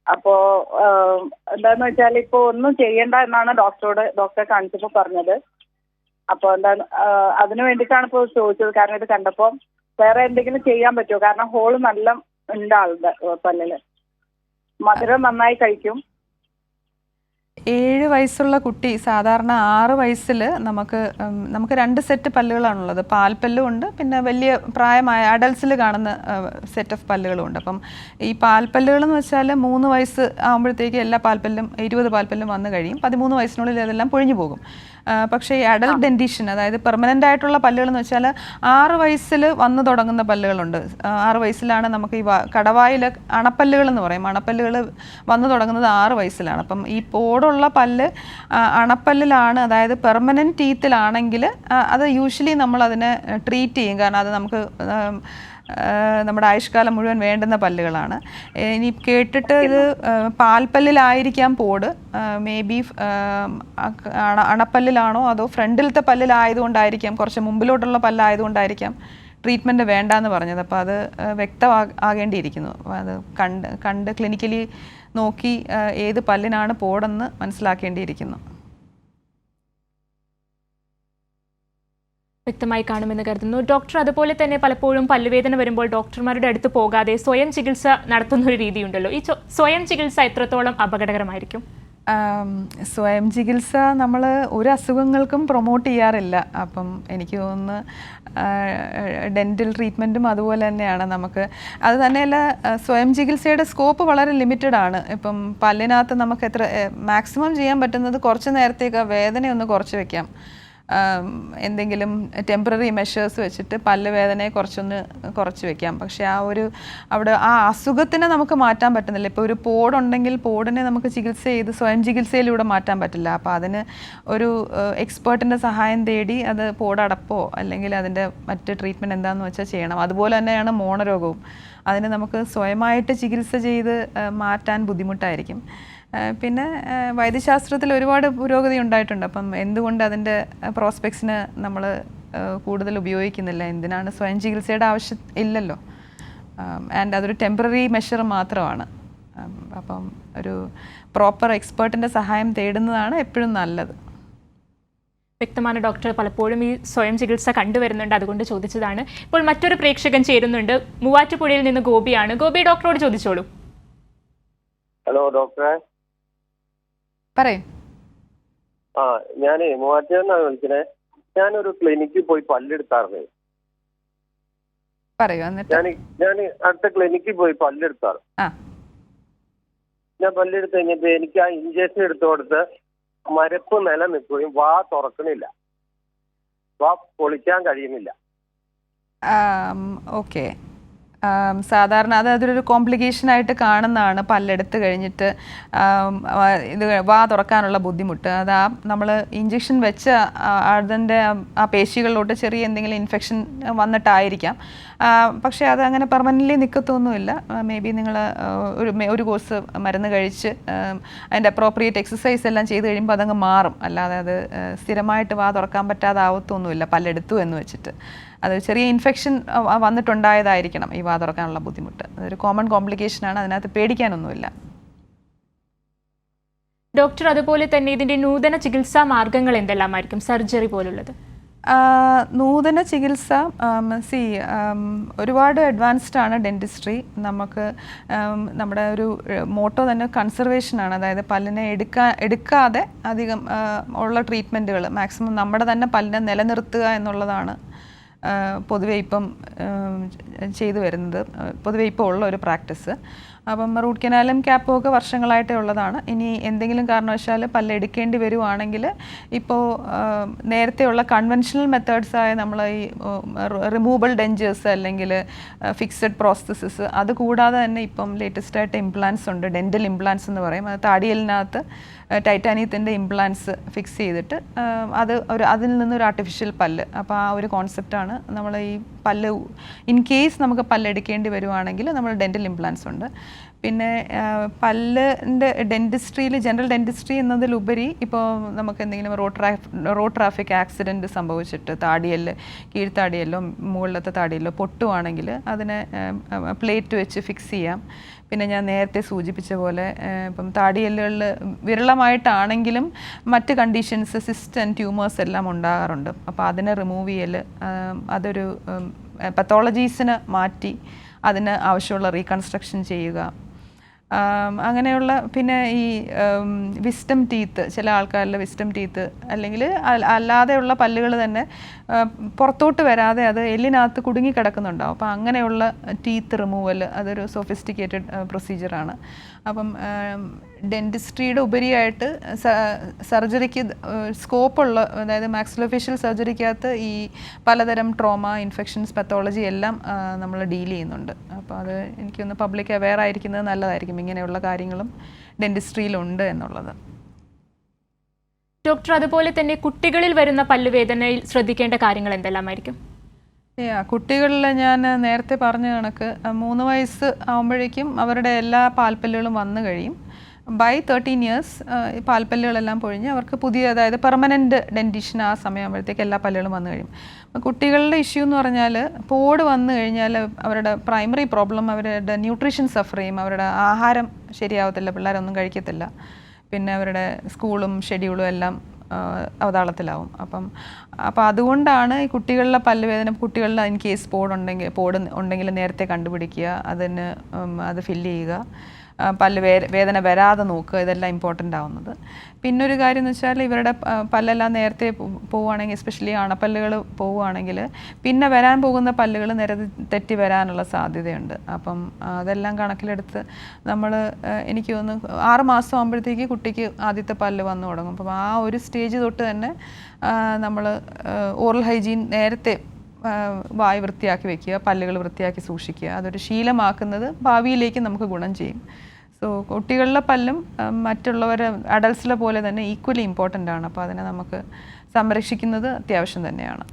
[SPEAKER 5] അപ്പോ എന്താന്ന് വെച്ചാൽ ഇപ്പൊ ഒന്നും ചെയ്യണ്ട എന്നാണ് ഡോക്ടറെ കാണിച്ചപ്പോ പറഞ്ഞത്. അപ്പൊ എന്താണ് അതിനു വേണ്ടിയിട്ടാണ് ഇപ്പോൾ ചോദിച്ചത്. കാരണം ഇത് കണ്ടപ്പോ വേറെ എന്തെങ്കിലും ചെയ്യാൻ പറ്റുമോ? കാരണം ഹോള് നല്ല ഉണ്ട് ആളുടെ പല്ലില്. മധുരം നന്നായി കഴിക്കും.
[SPEAKER 2] 7 വയസ്സുള്ള കുട്ടി സാധാരണ 6 വയസ്സിൽ നമുക്ക് 2 സെറ്റ് പല്ലുകളാണുള്ളത്. പാൽപ്പല്ലും ഉണ്ട്, പിന്നെ വലിയ പ്രായമായ അഡൽട്സിൽ കാണുന്ന സെറ്റ് ഓഫ് പല്ലുകളും ഉണ്ട്. അപ്പം ഈ പാൽപ്പല്ലുകളെന്ന് വെച്ചാൽ 3 വയസ്സ് ആകുമ്പോഴത്തേക്ക് എല്ലാ പാൽപ്പല്ലും 20 പാൽപ്പല്ലും വന്നു കഴിയും. 13 വയസ്സിനുള്ളിൽ അതെല്ലാം പൊഴിഞ്ഞു പോകും. പക്ഷേ ഈ അഡൽട്ട് ഡെന്റിഷൻ, അതായത് പെർമനൻ്റ് ആയിട്ടുള്ള പല്ലുകളെന്ന് വെച്ചാൽ 6 വയസ്സിൽ വന്നു തുടങ്ങുന്ന പല്ലുകളുണ്ട്. 6 വയസ്സിലാണ് നമുക്ക് ഈ കടവായിൽ അണപ്പല്ലുകൾ എന്ന് പറയും. അണപ്പല്ലുകൾ വന്നു തുടങ്ങുന്നത് 6 വയസ്സിലാണ്. അപ്പം ഈ പോടുള്ള പല്ല് അണപ്പല്ലിലാണ്, അതായത് പെർമനൻറ്റ് ടീത്തിലാണെങ്കിൽ അത് യൂഷ്വലി നമ്മളതിനെ ട്രീറ്റ് ചെയ്യും. കാരണം അത് നമുക്ക് നമ്മുടെ ആയുഷ്കാലം മുഴുവൻ വേണ്ടുന്ന പല്ലുകളാണ്. ഇനി കേട്ടിട്ട് ഇത് പാൽപ്പല്ലിലായിരിക്കാം പോട്, മേ ബി അണപ്പല്ലിലാണോ അതോ ഫ്രണ്ടിലത്തെ പല്ലിലായതുകൊണ്ടായിരിക്കാം, കുറച്ച് മുമ്പിലോട്ടുള്ള പല്ലായതുകൊണ്ടായിരിക്കാം ട്രീറ്റ്മെൻറ്റ് വേണ്ടാന്ന് പറഞ്ഞത്. അപ്പോൾ അത് വ്യക്തമാകേണ്ടിയിരിക്കുന്നു. അത് കണ്ട് ക്ലിനിക്കലി നോക്കി ഏത് പല്ലിനാണ് പോടെന്ന് മനസ്സിലാക്കേണ്ടിയിരിക്കുന്നു.
[SPEAKER 1] വ്യക്തമായി കാണുമെന്ന് കരുതുന്നു. ഡോക്ടർ, അതുപോലെ തന്നെ പലപ്പോഴും പല്ലുവേദന വരുമ്പോൾ ഡോക്ടർമാരുടെ അടുത്ത് പോകാതെ സ്വയം ചികിത്സ നടത്തുന്ന ഒരു രീതിയുണ്ടല്ലോ. ഈ സ്വയം ചികിത്സ എത്രത്തോളം അപകടകരമായിരിക്കും?
[SPEAKER 2] സ്വയം ചികിത്സ നമ്മൾ ഒരു അസുഖങ്ങൾക്കും പ്രൊമോട്ട് ചെയ്യാറില്ല. അപ്പം എനിക്ക് തോന്നുന്നു ഡെൻറ്റൽ ട്രീറ്റ്മെൻറ്റും അതുപോലെ തന്നെയാണ്. നമുക്ക് അത് തന്നെയല്ല, സ്വയം ചികിത്സയുടെ സ്കോപ്പ് വളരെ ലിമിറ്റഡ് ആണ്. ഇപ്പം പല്ലിനകത്ത് നമുക്ക് മാക്സിമം ചെയ്യാൻ പറ്റുന്നത് കുറച്ച് നേരത്തേക്ക് വേദനയൊന്ന് കുറച്ച് വയ്ക്കാം. എന്തെങ്കിലും ടെമ്പററി മെഷേഴ്സ് വെച്ചിട്ട് പല്ല് വേദനയെ കുറച്ച് വെക്കാം. പക്ഷേ അവിടെ ആ അസുഖത്തിനെ നമുക്ക് മാറ്റാൻ പറ്റുന്നില്ല. ഇപ്പോൾ ഒരു പോടുണ്ടെങ്കിൽ പോടിനെ നമുക്ക് ചികിത്സ ചെയ്ത് സ്വയം ചികിത്സയിലൂടെ മാറ്റാൻ പറ്റില്ല. അപ്പോൾ അതിന് ഒരു എക്സ്പേർട്ടിൻ്റെ സഹായം തേടി അത് പോടടപ്പോ അല്ലെങ്കിൽ അതിൻ്റെ മറ്റ് ട്രീറ്റ്മെൻറ്റ് എന്താണെന്ന് വെച്ചാൽ ചെയ്യണം. അതുപോലെ തന്നെയാണ് മോണരോഗവും. അതിന് നമുക്ക് സ്വയമായിട്ട് ചികിത്സ ചെയ്ത് മാറ്റാൻ ബുദ്ധിമുട്ടായിരിക്കും. പിന്നെ വൈദ്യശാസ്ത്രത്തിൽ ഒരുപാട് പുരോഗതി ഉണ്ടായിട്ടുണ്ട്. അപ്പം എന്തുകൊണ്ട് അതിൻ്റെ പ്രോസ്പെക്ട്സിന് നമ്മൾ കൂടുതൽ ഉപയോഗിക്കുന്നില്ല? എന്തിനാണ്? സ്വയം ചികിത്സയുടെ ആവശ്യം ഇല്ലല്ലോ. ആൻഡ് അതൊരു ടെമ്പററി മെഷർ മാത്രമാണ്. അപ്പം ഒരു പ്രോപ്പർ എക്സ്പേർട്ടിൻ്റെ സഹായം തേടുന്നതാണ് എപ്പോഴും നല്ലത്.
[SPEAKER 1] വ്യക്തമാണ് ഡോക്ടർ. പലപ്പോഴും ഈ സ്വയം ചികിത്സ കണ്ടുവരുന്നുണ്ട്, അതുകൊണ്ട് ചോദിച്ചതാണ്. ഇപ്പോൾ മറ്റൊരു പ്രേക്ഷകൻ ചേരുന്നുണ്ട്. മൂവാറ്റുപുഴയിൽ നിന്ന് ഗോപിയാണ്. ഗോപി, ഡോക്ടറോട് ചോദിച്ചോളൂ.
[SPEAKER 6] ഹലോ ഡോക്ടറെ.
[SPEAKER 2] പറയും.
[SPEAKER 6] ഞാനേ മൂവാറ്റുപുഴന്നാണ് വിളിക്കണേ. ഞാനൊരു ക്ലിനിക്കിൽ പോയി പല്ലെടുത്താറുണ്ട്.
[SPEAKER 2] പറയൂ.
[SPEAKER 6] ഞാൻ അടുത്ത ക്ലിനിക്കിൽ പോയി പല്ലെടുത്താറ്. ഞാൻ പല്ലെടുത്ത് കഴിഞ്ഞപ്പോ എനിക്ക് ആ ഇഞ്ചക്ഷൻ എടുത്തു കൊടുത്ത് മരപ്പ് നിലനിൽക്കുകയും വാ തുറക്കണില്ല, വാ പൊളിക്കാൻ കഴിയുന്നില്ല.
[SPEAKER 2] ഓക്കെ. സാധാരണ അതൊരു കോംപ്ലിക്കേഷനായിട്ട് കാണുന്നതാണ്. പല്ലെടുത്ത് കഴിഞ്ഞിട്ട് ഇത് വാ തുറക്കാനുള്ള ബുദ്ധിമുട്ട്. അത് നമ്മൾ ഇഞ്ചക്ഷൻ വെച്ച അതിൻ്റെ ആ പേശികളിലോട്ട് ചെറിയ എന്തെങ്കിലും ഇൻഫെക്ഷൻ വന്നിട്ടായിരിക്കാം. പക്ഷേ അത് അങ്ങനെ പെർമനൻ്റ്ലി നിൽക്കത്തൊന്നുമില്ല. മേ ബി നിങ്ങൾ ഒരു കോഴ്സ് മരുന്ന് കഴിച്ച് അതിൻ്റെ അപ്രോപ്രിയേറ്റ് എക്സസൈസ് എല്ലാം ചെയ്ത് കഴിയുമ്പോൾ അതങ്ങ് മാറും. അല്ലാതെ അത് സ്ഥിരമായിട്ട് വാ തുറക്കാൻ പറ്റാതാവത്തൊന്നുമില്ല പല്ലെടുത്തു എന്ന് വെച്ചിട്ട്. അത് ചെറിയ ഇൻഫെക്ഷൻ വന്നിട്ടുണ്ടായതായിരിക്കണം ഈ വാ തുറക്കാനുള്ള ബുദ്ധിമുട്ട്. അതൊരു കോമൺ കോംപ്ലിക്കേഷനാണ്, അതിനകത്ത് പേടിക്കാനൊന്നുമില്ല.
[SPEAKER 1] ഡോക്ടർ, അതുപോലെ തന്നെ ഇതിൻ്റെ നൂതന ചികിത്സാ മാർഗങ്ങൾ എന്തെല്ലാമായിരിക്കും, സർജറി പോലുള്ളത്?
[SPEAKER 2] നൂതന ചികിത്സ ഒരുപാട് അഡ്വാൻസ്ഡ് ആണ് ഡെൻറ്റിസ്ട്രി. നമുക്ക് നമ്മുടെ ഒരു മോട്ടോ തന്നെ കൺസർവേഷനാണ്. അതായത് പല്ലിനെ എടുക്കാതെ അധികം ഉള്ള ട്രീറ്റ്മെൻറ്റുകൾ മാക്സിമം നമ്മുടെ തന്നെ പല്ലിനെ നിലനിർത്തുക എന്നുള്ളതാണ് പൊതുവെ ഇപ്പം ചെയ്തു വരുന്നത്, പൊതുവെ ഇപ്പോൾ ഉള്ള ഒരു പ്രാക്ടീസ്. അപ്പം റൂട്ട് കനാലും ക്യാപ്പും ഒക്കെ വർഷങ്ങളായിട്ടേ ഉള്ളതാണ്. ഇനി എന്തെങ്കിലും കാരണവശാൽ പല്ല് എടുക്കേണ്ടി വരുവാണെങ്കിൽ ഇപ്പോൾ നേരത്തെയുള്ള കൺവെൻഷണൽ മെത്തേഡ്സായ നമ്മൾ ഈ റിമൂവബിൾ ഡെഞ്ചേഴ്സ് അല്ലെങ്കിൽ ഫിക്സഡ് പ്രോസ്തസിസ്, അതുകൂടാതെ തന്നെ ഇപ്പം ലേറ്റസ്റ്റായിട്ട് ഇംപ്ലാൻസ് ഉണ്ട്. ഡെൻ്റൽ ഇംപ്ലാൻസ് എന്ന് പറയും. അത് താടിയലിനകത്ത് ടൈറ്റാനിയത്തിൻ്റെ ഇംപ്ലാൻസ് ഫിക്സ് ചെയ്തിട്ട് അതിൽ നിന്നൊരു ആർട്ടിഫിഷ്യൽ പല്ല്. അപ്പോൾ ആ ഒരു കോൺസെപ്റ്റാണ് നമ്മൾ ഈ പല്ല് ഇൻ കേസ് നമുക്ക് പല്ലെടുക്കേണ്ടി വരുവാണെങ്കിൽ നമ്മൾ ഡെൻ്റൽ ഇംപ്ലാൻസ് ഉണ്ട്. പിന്നെ പല്ലിൻ്റെ ഡെൻറ്റിസ്ട്രിയിൽ ജനറൽ ഡെൻറ്റിസ്ട്രി എന്നതിലുപരി ഇപ്പോൾ നമുക്ക് എന്തെങ്കിലും റോഡ് ട്രാഫിക് ആക്സിഡൻറ്റ് സംഭവിച്ചിട്ട് താടിയല്ലോ കീഴ്ത്താടിയല്ലോ മുകളിലത്തെ താടിയല്ലോ പൊട്ടുവാണെങ്കിൽ അതിനെ പ്ലേറ്റ് വെച്ച് ഫിക്സ് ചെയ്യാം. പിന്നെ ഞാൻ നേരത്തെ സൂചിപ്പിച്ച പോലെ ഇപ്പം താടിയെല്ലുകളിൽ വിരളമായിട്ടാണെങ്കിലും മറ്റ് കണ്ടീഷൻസ് സിസ്റ്റ് ആൻഡ് ട്യൂമേഴ്സ് എല്ലാം ഉണ്ടാകാറുണ്ട്. അപ്പോൾ അതിനെ റിമൂവ് ചെയ്യൽ, അതൊരു പത്തോളജീസിന് മാറ്റി അതിന് ആവശ്യമുള്ള റീകൺസ്ട്രക്ഷൻ ചെയ്യുക, അങ്ങനെയുള്ള. പിന്നെ ഈ വിസ്റ്റം ടീത്ത്, ചില ആൾക്കാരിൽ വിസ്റ്റം ടീത്ത് അല്ലെങ്കിൽ അല്ലാതെയുള്ള പല്ലുകൾ തന്നെ പുറത്തോട്ട് വരാതെ അത് എല്ലിനകത്ത് കുടുങ്ങിക്കിടക്കുന്നുണ്ടാവും. അപ്പോൾ അങ്ങനെയുള്ള ടീത്ത് റിമൂവൽ അതൊരു സോഫിസ്റ്റിക്കേറ്റഡ് പ്രൊസീജിയറാണ്. അപ്പം ഡെൻറ്റിസ്ട്രിയുടെ ഉപരിയായിട്ട് സർജറിക്ക് സ്കോപ്പുള്ള, അതായത് മാക്സിലോഫേഷ്യൽ സർജറിക്കകത്ത് ഈ പലതരം ട്രോമ, ഇൻഫെക്ഷൻസ്, പത്തോളജി എല്ലാം നമ്മൾ ഡീൽ ചെയ്യുന്നുണ്ട്. അപ്പോൾ അത് എനിക്കൊന്ന് പബ്ലിക് അവെയർ ആയിരിക്കുന്നത് നല്ലതായിരിക്കും, ഇങ്ങനെയുള്ള കാര്യങ്ങളും ഡെൻറ്റിസ്ട്രിയിലുണ്ട് എന്നുള്ളത്.
[SPEAKER 1] ഡോക്ടർ, അതുപോലെ തന്നെ കുട്ടികളിൽ വരുന്ന പല്ലുവേദനയിൽ ശ്രദ്ധിക്കേണ്ട കാര്യങ്ങൾ എന്തെല്ലാമായിരിക്കും?
[SPEAKER 2] കുട്ടികളിൽ ഞാൻ നേരത്തെ പറഞ്ഞ കണക്ക് 3 വയസ്സ് ആകുമ്പോഴേക്കും അവരുടെ എല്ലാ പാൽപ്പല്ലുകളും വന്നു കഴിയും. ബൈ 13 years പാൽപ്പല്ലുകളെല്ലാം പൊഴിഞ്ഞ് അവർക്ക് പുതിയ, അതായത് പെർമനൻറ്റ് ഡെൻറ്റിഷൻ ആ സമയമാകുമ്പോഴത്തേക്ക് എല്ലാ പല്ലുകളും വന്നു കഴിയും. കുട്ടികളുടെ ഇഷ്യൂ എന്ന് പറഞ്ഞാൽ പോട് വന്നു കഴിഞ്ഞാൽ അവരുടെ പ്രൈമറി പ്രോബ്ലം അവരുടെ ന്യൂട്രീഷൻ സഫർ ചെയ്യും. അവരുടെ ആഹാരം ശരിയാവത്തില്ല, പിള്ളേരൊന്നും കഴിക്കത്തില്ല. പിന്നെ അവരുടെ സ്കൂളും ഷെഡ്യൂളും എല്ലാം അവതാളത്തിലാവും. അപ്പോൾ അതുകൊണ്ടാണ് ഈ കുട്ടികളിലെ പല്ലുവേദന, കുട്ടികളിൽ ഇൻ കേസ് പോട് ഉണ്ടെങ്കിൽ നേരത്തെ കണ്ടുപിടിക്കുക, അത് ഫില്ല് ചെയ്യുക, പല്ല് വേദന വരാതെ നോക്കുക, ഇതെല്ലാം ഇമ്പോർട്ടൻ്റ് ആവുന്നത്. പിന്നൊരു കാര്യം എന്ന് വെച്ചാൽ ഇവരുടെ പല്ലെല്ലാം നേരത്തെ പോവുകയാണെങ്കിൽ, എസ്പെഷ്യലി അണപ്പല്ലുകൾ പോവുകയാണെങ്കിൽ പിന്നെ വരാൻ പോകുന്ന പല്ലുകൾ തെറ്റി വരാനുള്ള സാധ്യതയുണ്ട്. അപ്പം അതെല്ലാം കണക്കിലെടുത്ത് നമ്മൾ, എനിക്ക് തോന്നുന്നു 6 മാസം ആകുമ്പോഴത്തേക്ക് കുട്ടിക്ക് ആദ്യത്തെ പല്ല് വന്നു തുടങ്ങും. അപ്പം ആ ഒരു സ്റ്റേജ് തൊട്ട് തന്നെ നമ്മൾ ഓറൽ ഹൈജീൻ നേരത്തെ വായ് വൃത്തിയാക്കി വെക്കുക, പല്ലുകൾ വൃത്തിയാക്കി സൂക്ഷിക്കുക, അതൊരു ശീലമാക്കുന്നത് ഭാവിയിലേക്ക് നമുക്ക് ഗുണം ചെയ്യും. സോ കുട്ടികളിലെ പല്ലും മറ്റുള്ളവരെ അഡൽട്സിലെ പോലെ തന്നെ ഈക്വലി ഇമ്പോർട്ടൻ്റ് ആണ്. അപ്പോൾ അതിനെ നമുക്ക് സംരക്ഷിക്കുന്നത് അത്യാവശ്യം തന്നെയാണ്.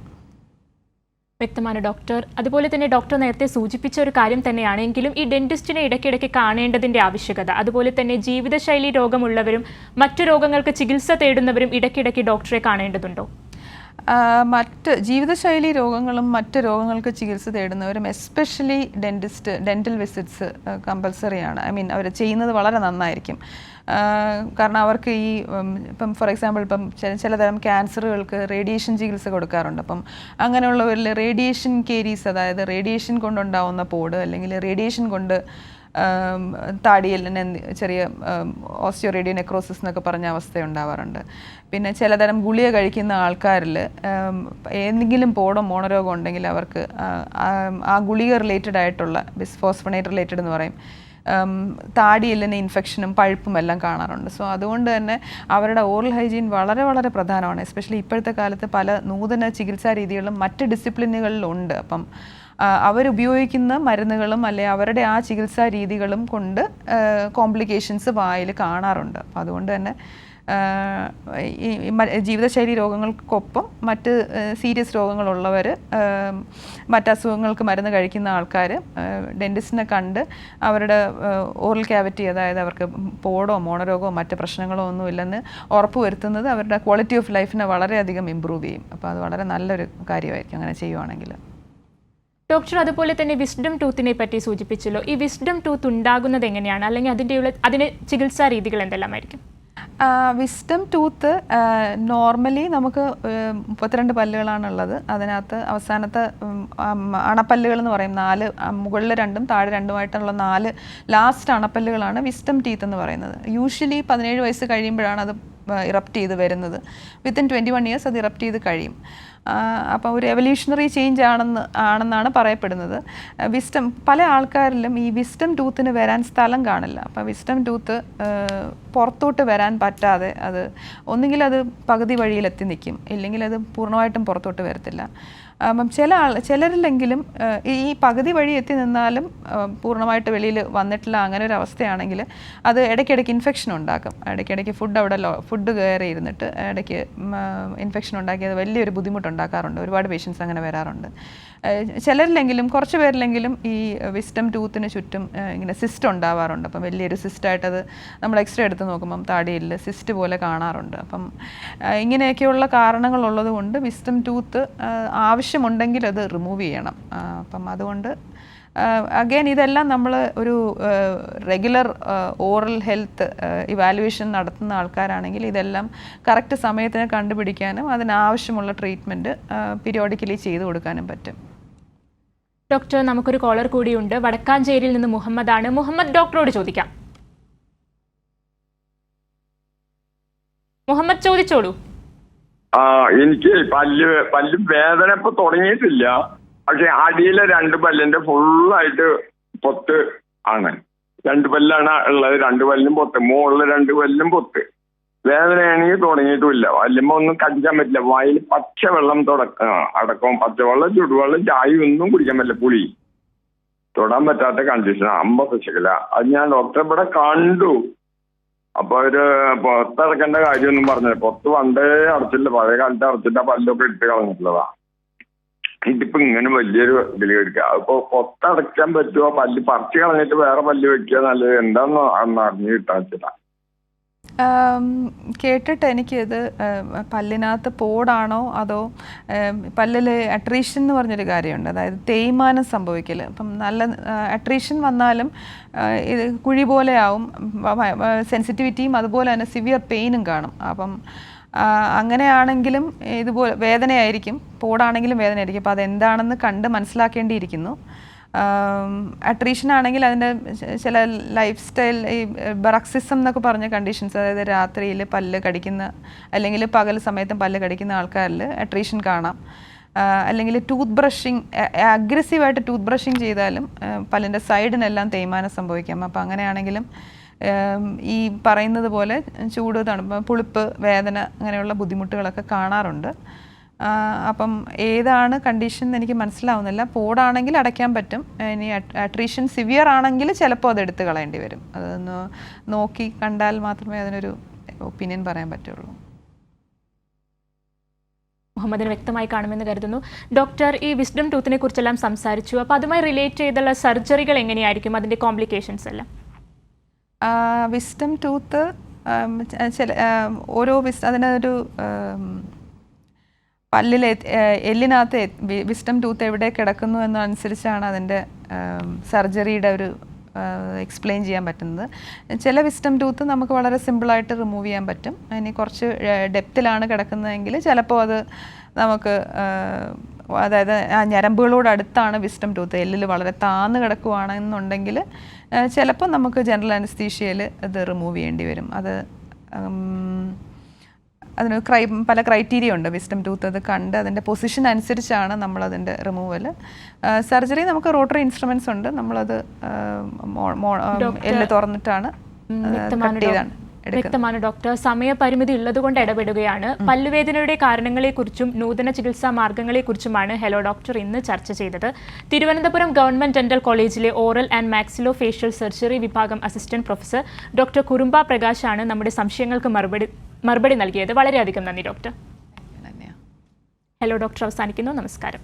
[SPEAKER 1] വ്യക്തമാണ് ഡോക്ടർ. അതുപോലെ തന്നെ ഡോക്ടർ നേരത്തെ സൂചിപ്പിച്ച ഒരു കാര്യം തന്നെയാണെങ്കിലും ഈ ഡെന്റിസ്റ്റിനെ ഇടയ്ക്കിടയ്ക്ക് കാണേണ്ടതിൻ്റെ ആവശ്യകത, അതുപോലെ തന്നെ ജീവിതശൈലി രോഗമുള്ളവരും മറ്റു രോഗങ്ങൾക്ക് ചികിത്സ തേടുന്നവരും ഇടയ്ക്കിടയ്ക്ക് ഡോക്ടറെ കാണേണ്ടതുണ്ടോ?
[SPEAKER 2] മറ്റ് ജീവിതശൈലി രോഗങ്ങളും മറ്റ് രോഗങ്ങൾക്ക് ചികിത്സ തേടുന്നവരും എസ്പെഷ്യലി ഡെൻറ്റൽ വിസിറ്റ്സ് കമ്പൽസറിയാണ്. ഐ മീൻ അവർ ചെയ്യുന്നത് വളരെ നന്നായിരിക്കും. കാരണം അവർക്ക് ഈ ഇപ്പം ഫോർ എക്സാമ്പിൾ ഇപ്പം ചിലതരം ക്യാൻസറുകൾക്ക് റേഡിയേഷൻ ചികിത്സ കൊടുക്കാറുണ്ട്. അപ്പം അങ്ങനെയുള്ളവരിൽ റേഡിയേഷൻ കേരീസ്, അതായത് റേഡിയേഷൻ കൊണ്ടുണ്ടാവുന്ന പോട് അല്ലെങ്കിൽ റേഡിയേഷൻ കൊണ്ട് താടിയെല്ലിന് ചെറിയ ഓസ്റ്റിയോറേഡിയോ നെക്രോസിസ് എന്നൊക്കെ പറഞ്ഞ അവസ്ഥ ഉണ്ടാവാറുണ്ട്. പിന്നെ ചിലതരം ഗുളിക കഴിക്കുന്ന ആൾക്കാരിൽ എന്തെങ്കിലും പോടോ മോണരോഗം ഉണ്ടെങ്കിൽ അവർക്ക് ആ ഗുളിക റിലേറ്റഡ് ആയിട്ടുള്ള ബിസ്ഫോസ്ഫണേറ്റ് റിലേറ്റഡ് എന്ന് പറയും, താടിയെല്ലിന് ഇൻഫെക്ഷനും പഴുപ്പും എല്ലാം കാണാറുണ്ട്. സോ അതുകൊണ്ട് തന്നെ അവരുടെ ഓറൽ ഹൈജീൻ വളരെ വളരെ പ്രധാനമാണ്. എസ്പെഷ്യലി ഇപ്പോഴത്തെ കാലത്ത് പല നൂതന ചികിത്സാ രീതികളും മറ്റ് ഡിസിപ്ലിനുകളിലുണ്ട്. അപ്പം അവരുപയോഗിക്കുന്ന മരുന്നുകളും അല്ലെങ്കിൽ അവരുടെ ആ ചികിത്സാ രീതികളും കൊണ്ട് കോംപ്ലിക്കേഷൻസ് വായിൽ കാണാറുണ്ട്. അപ്പം അതുകൊണ്ട് തന്നെ ജീവിതശൈലി രോഗങ്ങൾക്കൊപ്പം മറ്റ് സീരിയസ് രോഗങ്ങളുള്ളവർ, മറ്റസുഖങ്ങൾക്ക് മരുന്ന് കഴിക്കുന്ന ആൾക്കാർ ഡെൻറ്റിസ്റ്റിനെ കണ്ട് അവരുടെ ഓറൽ ക്യാവിറ്റി, അതായത് അവർക്ക് പോടോ മോണരോഗമോ മറ്റ് പ്രശ്നങ്ങളോ ഒന്നും ഇല്ലെന്ന് ഉറപ്പുവരുത്തുന്നത് അവരുടെ ക്വാളിറ്റി ഓഫ് ലൈഫിനെ വളരെയധികം ഇമ്പ്രൂവ് ചെയ്യും. അപ്പോൾ അത് വളരെ നല്ലൊരു കാര്യമായിരിക്കും അങ്ങനെ ചെയ്യുവാണെങ്കിൽ.
[SPEAKER 1] ഡോക്ടർ, അതുപോലെ തന്നെ വിസ്ഡം ടൂത്തിനെ പറ്റി സൂചിപ്പിച്ചല്ലോ. ഈ വിസ്ഡം ടൂത്ത് ഉണ്ടാകുന്നത് എങ്ങനെയാണ്, അല്ലെങ്കിൽ അതിന് ചികിത്സാ രീതികൾ എന്തെല്ലാമായിരിക്കും?
[SPEAKER 2] വിസ്ഡം ടൂത്ത് നോർമലി നമുക്ക് 32 പല്ലുകളാണുള്ളത്. അതിനകത്ത് അവസാനത്തെ അണപ്പല്ലുകൾ എന്ന് പറയും 4, മുകളിൽ 2ഉം താഴെ 2ഉമായിട്ടുള്ള 4 ലാസ്റ്റ് അണപ്പല്ലുകളാണ് വിസ്ഡം ടീത്ത് എന്ന് പറയുന്നത്. യൂഷ്വലി 17 വയസ്സ് കഴിയുമ്പോഴാണ് അത് ഇറപ്റ്റ് ചെയ്ത് വരുന്നത്. വിത്തിൻ 21 ഇയേഴ്സ് അത് ഇറപ്റ്റ് ചെയ്ത് കഴിയും. അപ്പോൾ ഒരു എവല്യൂഷണറി ചേഞ്ച് ആണെന്നാണ് പറയപ്പെടുന്നത്. പല ആൾക്കാരിലും ഈ വിസ്ഡം ടൂത്തിന് വരാൻ സ്ഥലം കാണില്ല. അപ്പോൾ വിസ്ഡം ടൂത്ത് പുറത്തോട്ട് വരാൻ പറ്റാതെ അത് ഒന്നുകിൽ അത് പകുതി വഴിയിലെത്തി നിൽക്കും, ഇല്ലെങ്കിൽ അത് പൂർണ്ണമായിട്ടും പുറത്തോട്ട് വരത്തില്ല. അപ്പം ചിലരിലെങ്കിലും ഈ പകുതി വഴി എത്തി നിന്നാലും പൂർണ്ണമായിട്ട് വെളിയിൽ വന്നിട്ടില്ല. അങ്ങനെ ഒരു അവസ്ഥയാണെങ്കിൽ അത് ഇടയ്ക്കിടയ്ക്ക് ഇൻഫെക്ഷൻ ഉണ്ടാക്കും. ഇടയ്ക്കിടയ്ക്ക് ഫുഡ് കയറി ഇരുന്നിട്ട് ഇടയ്ക്ക് ഇൻഫെക്ഷൻ ഉണ്ടാക്കി അത് വലിയൊരു ബുദ്ധിമുട്ടുണ്ടാക്കാറുണ്ട്. ഒരുപാട് പേഷ്യൻസ് അങ്ങനെ വരാറുണ്ട്. ചിലരിലെങ്കിലും കുറച്ച് പേരിലെങ്കിലും ഈ വിസ്ഡം ടൂത്തിന് ചുറ്റും ഇങ്ങനെ സിസ്റ്റ് ഉണ്ടാവാറുണ്ട്. അപ്പം വലിയൊരു സിസ്റ്റായിട്ടത് നമ്മൾ എക്സ്റേ എടുത്ത് നോക്കുമ്പം താടിയിൽ സിസ്റ്റ് പോലെ കാണാറുണ്ട്. അപ്പം ഇങ്ങനെയൊക്കെയുള്ള കാരണങ്ങളുള്ളത് കൊണ്ട് വിസ്ഡം ടൂത്ത് ആവശ്യമുണ്ടെങ്കിൽ അത് റിമൂവ് ചെയ്യണം. അപ്പം അതുകൊണ്ട് അഗെയിൻ ഇതെല്ലാം നമ്മൾ ഒരു റെഗുലർ ഓറൽ ഹെൽത്ത് ഇവാലുവേഷൻ നടത്തുന്ന ആൾക്കാരാണെങ്കിൽ ഇതെല്ലാം കറക്റ്റ് സമയത്തിന് കണ്ടുപിടിക്കാനും അതിനാവശ്യമുള്ള ട്രീറ്റ്മെൻറ്റ് പീരിയോഡിക്കലി ചെയ്തു കൊടുക്കാനും പറ്റും.
[SPEAKER 1] ഡോക്ടർ, നമുക്കൊരു കോളർ കൂടിയുണ്ട്. വടക്കാഞ്ചേരിയിൽ നിന്ന് മുഹമ്മദാണ്. മുഹമ്മദ് ഡോക്ടറോട് ചോദിക്കാം. മുഹമ്മദ് ചോദിച്ചോളൂ.
[SPEAKER 7] എനിക്ക് പല്ല് വേദന ഇപ്പൊ തുടങ്ങിയിട്ടില്ല. പക്ഷെ അടിയിലെ 2 പല്ലിന്റെ ഫുള്ളായിട്ട് പൊത്ത് ആണ്. 2 പല്ലാണ് ഉള്ളത്. 2 പല്ലും പൊത്ത്, മുകളിലെ 2 പല്ലും പൊത്ത്. വേദനയാണെങ്കിൽ തുടങ്ങിയിട്ടുമില്ല. വല്ലുമ്പോ ഒന്നും കടിക്കാൻ പറ്റില്ല. വായിൽ പച്ചവെള്ളം അടക്കം പച്ചവെള്ളം, ചുടുവെള്ളം, ചായ ഒന്നും കുടിക്കാൻ പറ്റില്ല. പുളി തൊടാൻ പറ്റാത്ത കണ്ടീഷനാണ്. 50 ശകല. അത് ഞാൻ ഡോക്ടറെ ഇവിടെ കണ്ടു. അപ്പൊ അവര് പുറത്തടക്കേണ്ട കാര്യമൊന്നും പറഞ്ഞില്ല. പുറത്ത് പണ്ടേ അടച്ചില്ല. പഴയ കാലത്ത് അടച്ചിട്ട് ആ പല്ലൊക്കെ ഇട്ട് കളഞ്ഞിട്ടുള്ളതാ. ഇതിപ്പോ ഇങ്ങനെ വലിയൊരു ഇതിൽ കഴിക്കുക. അതിപ്പോ പുറത്തടയ്ക്കാൻ പറ്റുമോ? പല്ല് പറിച്ച് കളഞ്ഞിട്ട് വേറെ പല്ല് വെക്കുക നല്ലത് എന്താന്ന് അറിഞ്ഞു കിട്ടാച്ചില്ല.
[SPEAKER 2] കേട്ടിട്ട് എനിക്കിത് പല്ലിനകത്ത് പോടാണോ അതോ പല്ലിൽ അട്രീഷൻ എന്ന് പറഞ്ഞൊരു കാര്യമുണ്ട്. അതായത് തേയ്മാനം സംഭവിക്കൽ. അപ്പം നല്ല അട്രീഷൻ വന്നാലും ഇത് കുഴി പോലെ ആവും. സെൻസിറ്റിവിറ്റിയും അതുപോലെ തന്നെ സിവിയർ പെയിനും കാണും. അപ്പം അങ്ങനെയാണെങ്കിലും ഇതുപോലെ വേദനയായിരിക്കും. പോടാണെങ്കിലും വേദനയായിരിക്കും. അപ്പോൾ അതെന്താണെന്ന് കണ്ട് മനസ്സിലാക്കേണ്ടിയിരിക്കുന്നു. അട്രീഷൻ ആണെങ്കിൽ അതിൻ്റെ ചില ലൈഫ് സ്റ്റൈൽ, ഈ ബറക്സിസം എന്നൊക്കെ പറഞ്ഞ കണ്ടീഷൻസ്, അതായത് രാത്രിയിൽ പല്ല് കടിക്കുന്ന അല്ലെങ്കിൽ പകൽ സമയത്തും പല്ല് കടിക്കുന്ന ആൾക്കാരിൽ അട്രീഷൻ കാണാം. അല്ലെങ്കിൽ ടൂത്ത് ബ്രഷിങ്, അഗ്രസീവായിട്ട് ടൂത്ത് ബ്രഷിങ് ചെയ്താലും പല്ലിൻ്റെ സൈഡിനെല്ലാം തേയ്മാനം സംഭവിക്കാം. അപ്പോൾ അങ്ങനെയാണെങ്കിലും ഈ പറയുന്നത് പോലെ ചൂട്, തണുപ്പ്, പുളിപ്പ്, വേദന അങ്ങനെയുള്ള ബുദ്ധിമുട്ടുകളൊക്കെ കാണാറുണ്ട്. അപ്പം ഏതാണ് കണ്ടീഷൻ എന്ന് എനിക്ക് മനസ്സിലാവുന്നില്ല. പോടാണെങ്കിൽ അടയ്ക്കാൻ പറ്റും. ഇനി അട്രീഷൻ സിവിയർ ആണെങ്കിൽ ചിലപ്പോൾ അത് എടുത്ത് കളയേണ്ടി വരും. അതൊന്ന് നോക്കി കണ്ടാൽ മാത്രമേ അതിനൊരു ഒപ്പീനിയൻ പറയാൻ പറ്റുള്ളൂ.
[SPEAKER 1] മുഹമ്മദിന് വ്യക്തമായി കാണുമെന്ന് കരുതുന്നു. ഡോക്ടർ, ഈ വിസ്ഡം ടൂത്തിനെ കുറിച്ചെല്ലാം സംസാരിച്ചു. അപ്പോൾ അതുമായി റിലേറ്റ് ചെയ്തുള്ള സർജറികൾ എങ്ങനെയായിരിക്കും, അതിൻ്റെ കോംപ്ലിക്കേഷൻസ് എല്ലാം?
[SPEAKER 2] വിസ്ഡം ടൂത്ത് ഓരോ അതിനൊരു പല്ലിൽ എല്ലിനകത്ത് വിസ്ഡം ടൂത്ത് എവിടെ കിടക്കുന്നു എന്നനുസരിച്ചാണ് അതിൻ്റെ സർജറിയുടെ ഒരു എക്സ്പ്ലെയിൻ ചെയ്യാൻ പറ്റുന്നത്. ചില വിസ്ഡം ടൂത്ത് നമുക്ക് വളരെ സിമ്പിളായിട്ട് റിമൂവ് ചെയ്യാൻ പറ്റും. ഇനി കുറച്ച് ഡെപ്തിലാണ് കിടക്കുന്നതെങ്കിൽ ചിലപ്പോൾ അത് നമുക്ക്, അതായത് ആ ഞരമ്പുകളോട് അടുത്താണ് വിസ്ഡം ടൂത്ത്, എല്ലിൽ വളരെ താന്ന് കിടക്കുകയാണെന്നുണ്ടെങ്കിൽ ചിലപ്പോൾ നമുക്ക് ജനറൽ അനസ്തീഷ്യയിൽ ഇത് റിമൂവ് ചെയ്യേണ്ടി വരും. അതിന് പല ക്രൈറ്റീരിയ ഉണ്ട്. വിസ്ഡം ടൂത്ത് അത് കണ്ട് അതിൻ്റെ പൊസിഷൻ അനുസരിച്ചാണ് നമ്മളതിൻ്റെ റിമൂവൽ. സർജറി നമുക്ക് റോട്ടറി ഇൻസ്ട്രുമെൻറ്റ്സ് ഉണ്ട്. നമ്മളത് എല്ല് തുറന്നിട്ടാണ് കട്ട് ചെയ്താണ്.
[SPEAKER 1] വ്യക്തമാണ് ഡോക്ടർ. സമയപരിമിതി ഉള്ളതുകൊണ്ട് ഇടപെടുകയാണ്. പല്ലുവേദനയുടെ കാരണങ്ങളെക്കുറിച്ചും നൂതന ചികിത്സാ മാർഗങ്ങളെക്കുറിച്ചുമാണ് ഹലോ ഡോക്ടർ ഇന്ന് ചർച്ച ചെയ്തത്. തിരുവനന്തപുരം ഗവൺമെന്റ് ഡെന്റൽ കോളേജിലെ oral and maxillofacial surgery വിഭാഗം അസിസ്റ്റന്റ് പ്രൊഫസർ ഡോക്ടർ കുറുമ്പ പ്രകാശാണ് നമ്മുടെ സംശയങ്ങൾക്ക് മറുപടി നൽകിയത്. വളരെയധികം നന്ദി ഡോക്ടർ. ഹലോ ഡോക്ടർ അവസാനിക്കുന്നു. നമസ്കാരം.